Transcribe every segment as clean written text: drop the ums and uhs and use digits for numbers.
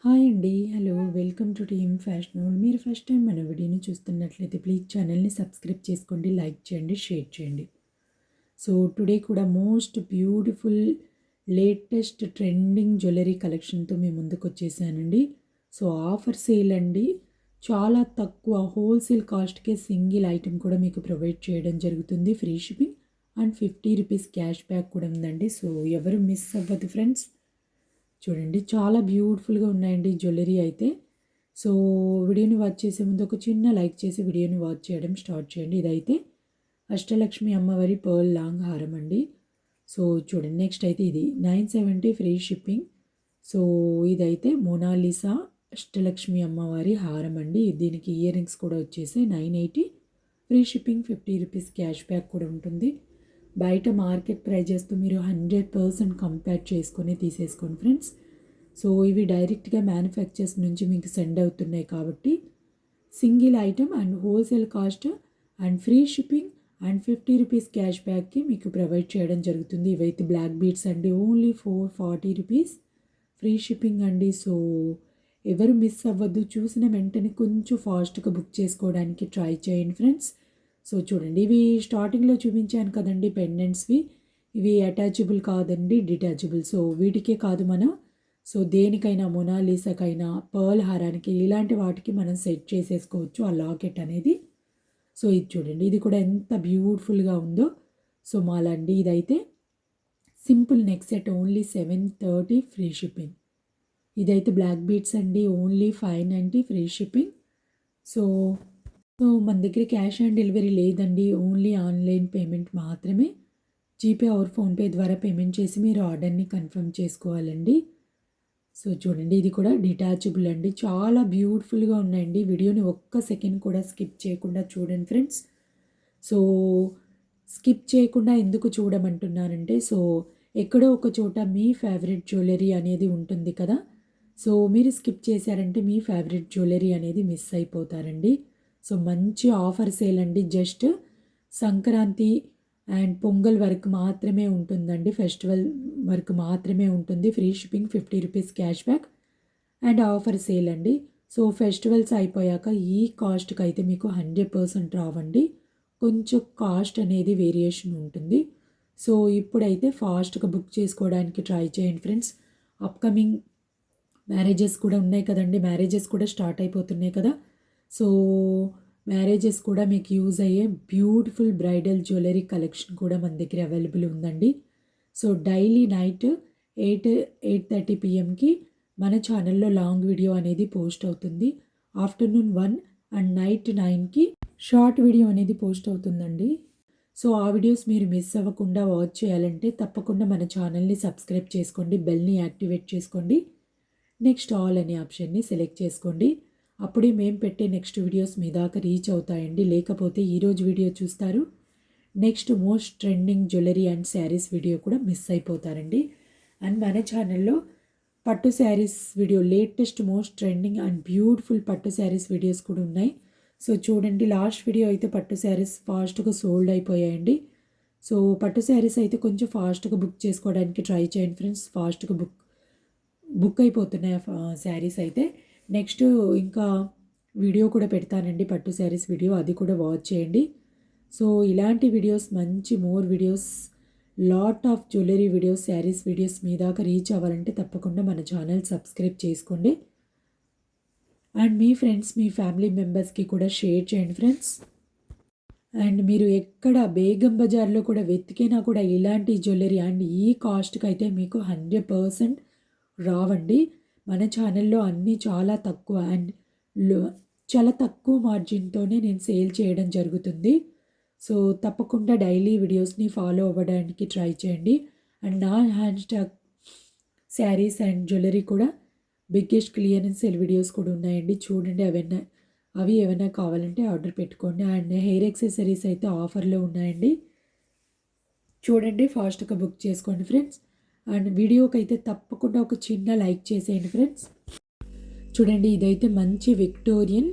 Hi అండి. Hello. Welcome to team fashion world. మీరు first time మన వీడియోని చూస్తున్నట్లయితే ప్లీజ్ ఛానల్‌ని సబ్స్క్రైబ్ చేసుకోండి, లైక్ చేయండి, షేర్ చేయండి. సో టుడే కూడా most beautiful latest trending jewellery కలెక్షన్‌తో మీ ముందుకొచ్చేసానండి. సో ఆఫర్ సేల్ అండి. చాలా తక్కువ హోల్‌సేల్ కాస్ట్‌కే సింగిల్ ఐటెమ్ కూడా మీకు ప్రొవైడ్ చేయడం జరుగుతుంది. Free shipping and ₹50 cash back కూడా ఉందండి. సో ఎవరు మిస్ అవ్వద్దు ఫ్రెండ్స్. చూడండి చాలా బ్యూటిఫుల్‌గా ఉన్నాయండి జ్యువెలరీ అయితే. సో వీడియోని వాచ్ చేసే ముందు ఒక చిన్న లైక్ చేసి వీడియోని వాచ్ చేయడం స్టార్ట్ చేయండి. ఇదైతే అష్టలక్ష్మి అమ్మవారి పర్ల్ లాంగ్ హారం అండి. సో చూడండి నెక్స్ట్ అయితే ఇది 970 ఫ్రీ షిప్పింగ్. సో ఇదైతే మోనాలిసా అష్టలక్ష్మి అమ్మవారి హారం అండి. దీనికి ఇయర్ రింగ్స్ కూడా వచ్చేసి 980 ఫ్రీ షిప్పింగ్, ₹50 క్యాష్ బ్యాక్ కూడా ఉంటుంది. బయట మార్కెట్ ప్రైజెస్తో మీరు 100% కంపేర్ చేసుకొని తీసేసుకోండి ఫ్రెండ్స్. సో ఇవి డైరెక్ట్గా మ్యానుఫ్యాక్చర్స్ నుంచి మీకు సెండ్ అవుతున్నాయి కాబట్టి single item and wholesale cost and free shipping and ₹50 cash బ్యాక్కి మీకు ప్రొవైడ్ చేయడం జరుగుతుంది. ఇవైతే బ్లాక్ బీడ్స్ అండి. ఓన్లీ ₹440 ఫ్రీ షిప్పింగ్ అండి. సో ఎవరు మిస్ అవ్వద్దు. చూసిన వెంటనే కొంచెం ఫాస్ట్గా బుక్ చేసుకోవడానికి ట్రై చేయండి ఫ్రెండ్స్. సో చూడండి ఇవి స్టార్టింగ్లో చూపించాను కదండి పెండెంట్స్వి. ఇవి అటాచబుల్ కాదండి, డిటాచబుల్. సో వీటికే కాదు మనం సో దేనికైనా మొనాలిసాకైనా పర్ల్ హారానికి ఇలాంటి వాటికి మనం సెట్ చేసేసుకోవచ్చు ఆ లాకెట్ అనేది. సో ఇది చూడండి ఇది కూడా ఎంత బ్యూటిఫుల్గా ఉందో. సో మాలండి ఇదైతే simple neck set only 730 free shipping. ఇదైతే బ్లాక్ బీడ్స్ అండి. Only 590 free shipping. So so మన దగ్గర క్యాష్ ఆన్ డెలివరీ లేదండి. ఓన్లీ ఆన్లైన్ పేమెంట్ మాత్రమే. జీపే ఆర్ ఫోన్పే ద్వారా పేమెంట్ చేసి మీరు ఆర్డర్ని కన్ఫర్మ్ చేసుకోవాలండి. సో చూడండి ఇది కూడా డిటాచబుల్ అండి. చాలా బ్యూటిఫుల్గా ఉన్నాయండి. వీడియోని ఒక్క సెకండ్ కూడా స్కిప్ చేయకుండా చూడండి ఫ్రెండ్స్. సో స్కిప్ చేయకుండా ఎందుకు చూడమంటున్నానంటే సో ఎక్కడో ఒక చోట మీ ఫేవరెట్ జ్యువెలరీ అనేది ఉంటుంది కదా. సో మీరు స్కిప్ చేశారంటే మీ ఫేవరెట్ జ్యువెలరీ అనేది మిస్ అయిపోతారండి. సో మంచి ఆఫర్ సేల్ అండి. జస్ట్ సంక్రాంతి అండ్ పొంగల్ వరకు మాత్రమే ఉంటుందండి. ఫెస్టివల్ వరకు మాత్రమే ఉంటుంది. Free shipping, ₹50 cash back and offer sale అండి. సో ఫెస్టివల్స్ అయిపోయాక ఈ కాస్ట్కి అయితే మీకు 100% రావండి. కొంచెం కాస్ట్ అనేది వేరియేషన్ ఉంటుంది. సో ఇప్పుడైతే ఫాస్ట్గా బుక్ చేసుకోవడానికి ట్రై చేయండి ఫ్రెండ్స్. అప్కమింగ్ మ్యారేజెస్ కూడా ఉన్నాయి కదండి. మ్యారేజెస్ కూడా స్టార్ట్ అయిపోతున్నాయి కదా. సో మ్యారేజెస్ కూడా మీకు యూజ్ అయ్యే బ్యూటిఫుల్ బ్రైడల్ జ్యువెలరీ కలెక్షన్ కూడా మన దగ్గర అవైలబుల్ ఉందండి. సో డైలీ నైట్ 8:30 పిఎంకి మన ఛానల్లో లాంగ్ వీడియో అనేది పోస్ట్ అవుతుంది. ఆఫ్టర్నూన్ 1 అండ్ నైట్ 9కి షార్ట్ వీడియో అనేది పోస్ట్ అవుతుందండి. సో ఆ వీడియోస్ మీరు మిస్ అవ్వకుండా వాచ్ చేయాలంటే తప్పకుండా మన ఛానల్ని సబ్స్క్రైబ్ చేసుకోండి, బెల్ని యాక్టివేట్ చేసుకోండి, నెక్స్ట్ ఆల్ అనే ఆప్షన్ని సెలెక్ట్ చేసుకోండి. అప్పుడే మేము పెట్టే నెక్స్ట్ వీడియోస్ మీ దాకా రీచ్ అవుతాయండి. లేకపోతే ఈరోజు వీడియో చూస్తారు, next most trending jewellery and saris video కూడా మిస్ అయిపోతారండి. అండ్ మన ఛానల్లో పట్టు saris video latest most trending and beautiful పట్టు శారీస్ వీడియోస్ కూడా ఉన్నాయి. సో చూడండి లాస్ట్ వీడియో అయితే పట్టు శారీస్ ఫాస్ట్గా సోల్డ్ అయిపోయాయండి. సో పట్టు శారీస్ అయితే కొంచెం ఫాస్ట్గా బుక్ చేసుకోవడానికి ట్రై చేయండి ఫ్రెండ్స్. ఫాస్ట్గా బుక్ అయిపోతున్నాయి శారీస్ అయితే. నెక్స్ట్ ఇంకా వీడియో కూడా పెడతానండి పట్టు శారీస్ వీడియో, అది కూడా వాచ్ చేయండి. సో ఇలాంటి వీడియోస్ మంచి more videos lot of jewellery videos, saris videos మీ దాకా రీచ్ అవ్వాలంటే తప్పకుండా మన ఛానల్ సబ్స్క్రైబ్ చేసుకోండి. అండ్ మీ ఫ్రెండ్స్ మీ ఫ్యామిలీ మెంబర్స్కి కూడా షేర్ చేయండి ఫ్రెండ్స్. అండ్ మీరు ఎక్కడ బేగం బజార్లో కూడా వెతికినా కూడా ఇలాంటి జ్యువెలరీ అండ్ ఈ కాస్ట్కి అయితే మీకు 100% రావండి. మన ఛానల్లో అన్నీ చాలా తక్కువ అండ్ చాలా తక్కువ మార్జిన్తోనే నేను సేల్ చేయడం జరుగుతుంది. సో తప్పకుండా డైలీ వీడియోస్ని ఫాలో అవ్వడానికి ట్రై చేయండి. అండ్ నా హ్యాండ్స్టాగ్ శారీస్ అండ్ జ్యువెలరీ కూడా బిగ్గెస్ట్ క్లియరెన్స్ సేల్ వీడియోస్ కూడా ఉన్నాయండి. చూడండి అవి ఏమైనా కావాలంటే ఆర్డర్ పెట్టుకోండి. అండ్ హెయిర్ యాక్సెసరీస్ అయితే ఆఫర్లో ఉన్నాయండి. చూడండి ఫాస్ట్గా బుక్ చేసుకోండి ఫ్రెండ్స్. అండ్ వీడియోకి అయితే తప్పకుండా ఒక చిన్న లైక్ చేసేయండి ఫ్రెండ్స్. చూడండి ఇదైతే మంచి విక్టోరియన్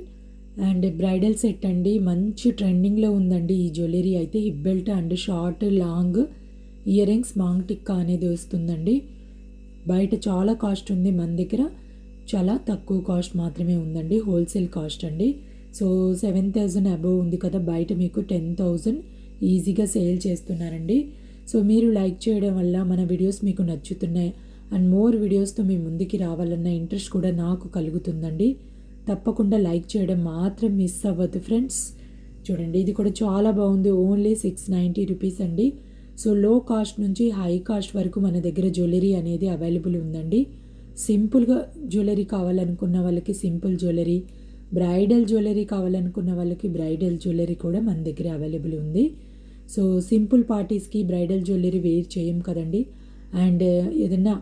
అండ్ బ్రైడల్ సెట్ అండి. మంచి ట్రెండింగ్లో ఉందండి ఈ జ్యువెలరీ అయితే. Hip belt and short long earrings maang tikka అనేది వస్తుందండి. బయట చాలా కాస్ట్ ఉంది, మన దగ్గర చాలా తక్కువ కాస్ట్ మాత్రమే ఉందండి, హోల్సేల్ కాస్ట్ అండి. సో 7,000 అబోవ్ ఉంది కదా, బయట మీకు 10,000 ఈజీగా సేల్ చేస్తున్నారండి. సో మీరు లైక్ చేయడం వల్ల మన వీడియోస్ మీకు నచ్చుతున్నాయి అండ్ మోర్ వీడియోస్తో మీ ముందుకి రావాలన్న ఇంట్రెస్ట్ కూడా నాకు కలుగుతుందండి. తప్పకుండా లైక్ చేయడం మాత్రం మిస్ అవ్వద్దు ఫ్రెండ్స్. చూడండి, ఇది కూడా చాలా బాగుంది. ఓన్లీ 690 రూపీస్ అండి. సో లో కాస్ట్ నుంచి హై కాస్ట్ వరకు మన దగ్గర జ్యువెలరీ అనేది అవైలబుల్ ఉందండి. సింపుల్గా జ్యువెలరీ కావాలనుకున్న వాళ్ళకి సింపుల్ జ్యువెలరీ, బ్రైడల్ జ్యువెలరీ కావాలనుకున్న వాళ్ళకి బ్రైడల్ జ్యువెలరీ కూడా మన దగ్గర అవైలబుల్ ఉంది. సో సింపుల్ పార్టీస్కి బ్రైడల్ జ్యువెలరీ వేర్ చేయం కదండి, అండ్ ఏదన్నా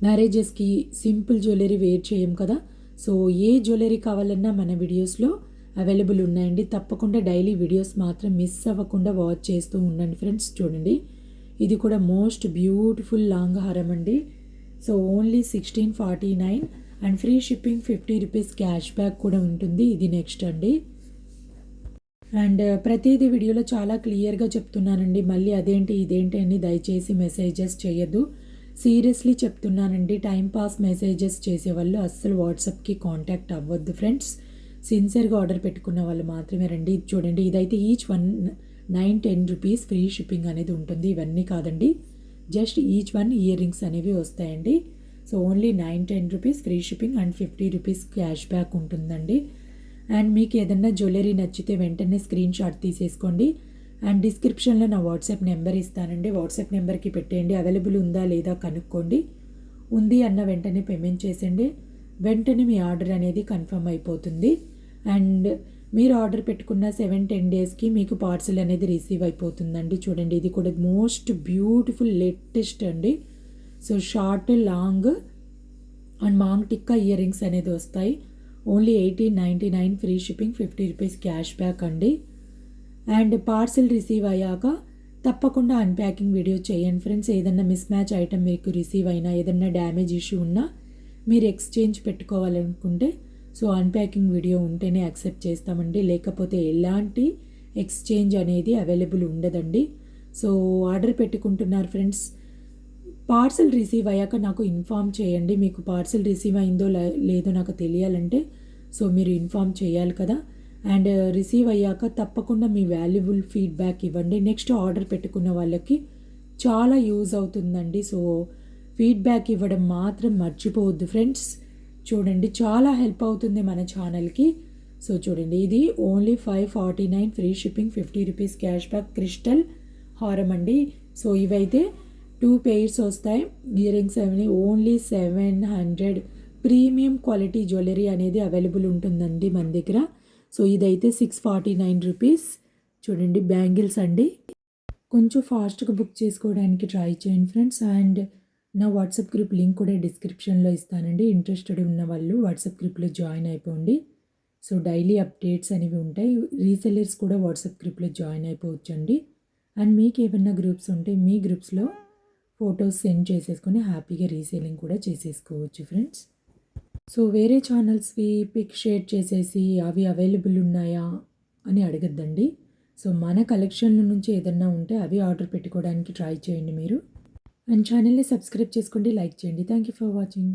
మ్యారేజెస్కి సింపుల్ జ్యువెలరీ వేర్ చేయం కదా. సో ఏ జ్యువెలరీ కావాలన్నా మన వీడియోస్లో అవైలబుల్ ఉన్నాయండి. తప్పకుండా డైలీ వీడియోస్ మాత్రం మిస్ అవ్వకుండా వాచ్ చేస్తూ ఉండండి ఫ్రెండ్స్. చూడండి, ఇది కూడా మోస్ట్ బ్యూటిఫుల్ లాంగ్ హారం అండి. So only 1649 and free shipping 50 rupees cash back కూడా ఉంటుంది. ఇది నెక్స్ట్ అండి. అండ్ ప్రతిదీ వీడియోలో చాలా క్లియర్గా చెప్తున్నానండి. మళ్ళీ అదేంటి ఇదేంటి అని దయచేసి మెసేజెస్ చేయొద్దు. సీరియస్లీ చెప్తున్నానండి. టైంపాస్ మెసేజెస్ చేసేవాళ్ళు అస్సలు వాట్సాప్కి కాంటాక్ట్ అవ్వద్దు ఫ్రెండ్స్. సిన్సియర్గా ఆర్డర్ పెట్టుకున్న వాళ్ళు మాత్రమే రండి. చూడండి, ఇదైతే ఈచ్ 910 రూపీస్ ఫ్రీ షిప్పింగ్ అనేది ఉంటుంది. ఇవన్నీ కాదండి, just each one ear rings అనేవి వస్తాయండి. So only 910 rupees free shipping and 50 rupees cash back ఉంటుందండి. అండ్ మీకు ఏదన్నా జ్యువెలరీ నచ్చితే వెంటనే స్క్రీన్ షాట్ తీసేసుకోండి. అండ్ డిస్క్రిప్షన్లో నా వాట్సాప్ నెంబర్ ఇస్తానండి. వాట్సాప్ నెంబర్కి పెట్టేయండి. అవైలబుల్ ఉందా లేదా కనుక్కోండి. ఉంది అన్న వెంటనే పేమెంట్ చేసేయండి. వెంటనే మీ ఆర్డర్ అనేది కన్ఫర్మ్ అయిపోతుంది. అండ్ మీరు ఆర్డర్ పెట్టుకున్న 7-10 డేస్కి మీకు పార్సిల్ అనేది రిసీవ్ అయిపోతుందండి. చూడండి, ఇది కూడా మోస్ట్ బ్యూటిఫుల్ లేటెస్ట్ అండి. So short, long and maang tikka earrings అనేది వస్తాయి. Only 1899 free shipping, 50 rupees cashback అండి. అండ్ పార్సిల్ రిసీవ్ అయ్యాక తప్పకుండా అన్ప్యాకింగ్ వీడియో చేయండి ఫ్రెండ్స్. ఏదన్నా మిస్ మ్యాచ్ ఐటమ్ మీకు రిసీవ్ అయినా, ఏదన్నా డ్యామేజ్ ఇష్యూ ఉన్నా, మీరు ఎక్స్చేంజ్ పెట్టుకోవాలనుకుంటే సో అన్ప్యాకింగ్ వీడియో ఉంటేనే యాక్సెప్ట్ చేస్తామండి. లేకపోతే ఎలాంటి ఎక్స్చేంజ్ అనేది అవైలబుల్ ఉండదండి. సో ఆర్డర్ పెట్టుకుంటున్నారు ఫ్రెండ్స్, పార్సిల్ రిసీవ్ అయ్యాక నాకు ఇన్ఫామ్ చేయండి. మీకు పార్సిల్ రిసీవ్ అయిందో లేదో నాకు తెలియాలంటే సో మీరు ఇన్ఫామ్ చేయాలి కదా. అండ్ రిసీవ్ అయ్యాక తప్పకుండా మీ వాల్యుబుల్ ఫీడ్బ్యాక్ ఇవ్వండి. నెక్స్ట్ ఆర్డర్ పెట్టుకున్న వాళ్ళకి చాలా యూజ్ అవుతుందండి. సో ఫీడ్బ్యాక్ ఇవ్వడం మాత్రం మర్చిపోవద్దు ఫ్రెండ్స్. చూడండి, చాలా హెల్ప్ అవుతుంది మన ఛానల్కి. సో చూడండి, ఇది only 549 free shipping, 50 rupees cash back crystal హారం అండి. సో ఇవైతే 2 పెయిర్స్ వస్తాయి. ఇయర్ రింగ్స్ అవి ఓన్లీ 700 ప్రీమియం క్వాలిటీ జ్యువెలరీ అనేది అవైలబుల్ ఉంటుందండి మన దగ్గర. సో ఇదైతే 649 రూపీస్. చూడండి, బ్యాంగిల్స్ అండి. కొంచెం ఫాస్ట్గా బుక్ చేసుకోవడానికి ట్రై చేయండి ఫ్రెండ్స్. అండ్ నా వాట్సాప్ గ్రూప్ లింక్ కూడా డిస్క్రిప్షన్లో ఇస్తానండి. ఇంట్రెస్టెడ్ ఉన్న వాళ్ళు వాట్సాప్ గ్రూప్లో జాయిన్ అయిపోండి. సో డైలీ అప్డేట్స్ అనేవి ఉంటాయి. రీసెల్లర్స్ కూడా వాట్సాప్ గ్రూప్లో జాయిన్ అయిపోవచ్చండి. అండ్ మీకు ఏమన్నా గ్రూప్స్ ఉంటే మీ గ్రూప్స్లో ఫొటోస్ సెండ్ చేసేసుకొని హ్యాపీగా రీసేలింగ్ కూడా చేసేసుకోవచ్చు ఫ్రెండ్స్. సో వేరే ఛానల్స్వి పిక్ షేర్ చేసేసి అవి అవైలబుల్ ఉన్నాయా అని అడగద్దండి. సో మన కలెక్షన్ల నుంచి ఏదన్నా ఉంటే అవి ఆర్డర్ పెట్టుకోవడానికి ట్రై చేయండి మీరు. అండ్ ఛానల్ని సబ్స్క్రైబ్ చేసుకోండి, లైక్ చేయండి. Thank you for watching.